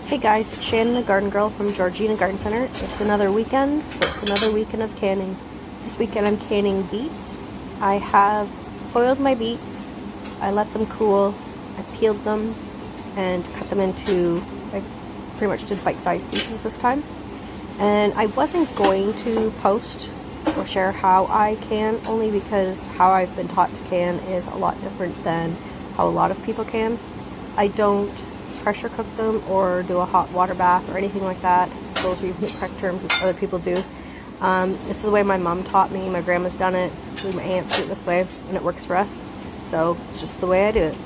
Hey guys, it's Shannon, the garden girl from Georgina Garden Center. It's another weekend, so it's another weekend of canning. This weekend I'm canning beets. I have boiled my beets, I let them cool, I peeled them and cut them into, I pretty much did bite-sized pieces this time. And I wasn't going to post or share how I can, only because how I've been taught to can is a lot different than how a lot of people can. I don't pressure cook them or do a hot water bath or anything like that. Those are the correct terms that other people do. This is the way my mom taught me. My grandma's done it. My aunts do it this way, and it works for us. So it's just the way I do it.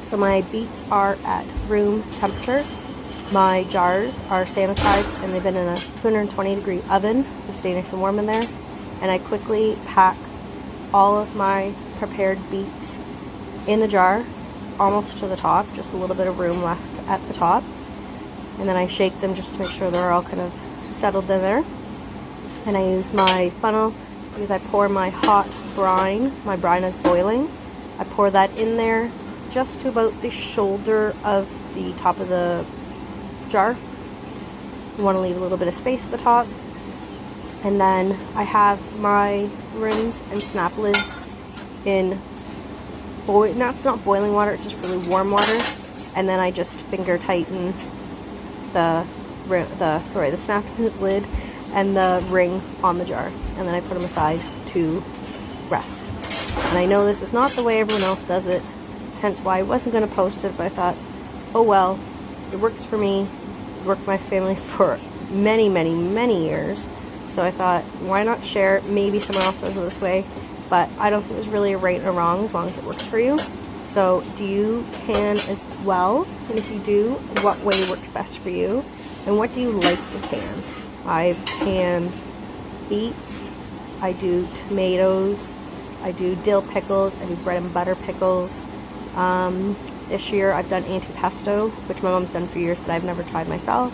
So my beets are at room temperature. My jars are sanitized and they've been in a 220-degree oven to stay nice and warm in there. And I quickly pack all of my prepared beets in the jar, almost to the top, just a little bit of room left at the top. And then I shake them just to make sure they're all kind of settled in there. And I use my funnel because I pour my hot brine. My brine is boiling. I pour that in there just to about the shoulder of the top of the jar. You want to leave a little bit of space at the top. And then I have my rims and snap lids in it's not boiling water, it's just really warm water. And then I just finger tighten the snap lid and the ring on the jar, and then I put them aside to rest. And I know this is not the way everyone else does it, hence why I wasn't going to post it, but I thought, oh well, it works for me. It worked for my family for many, many, many years. So I thought, why not share it? Maybe someone else does it this way. But I don't think there's really a right or wrong as long as it works for you. So do you can as well? And if you do, what way works best for you? And what do you like to can? I can beets, I do tomatoes, I do dill pickles, I do bread and butter pickles. This year I've done antipesto, which my mom's done for years, but I've never tried myself.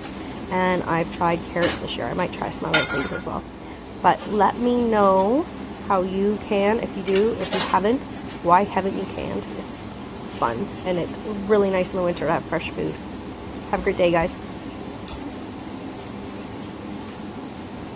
And I've tried carrots this year. I might try some other things as well. But let me know how you can. If you do, if you haven't, why haven't you canned? It's fun and it's really nice in the winter to have fresh food. Have a great day, guys.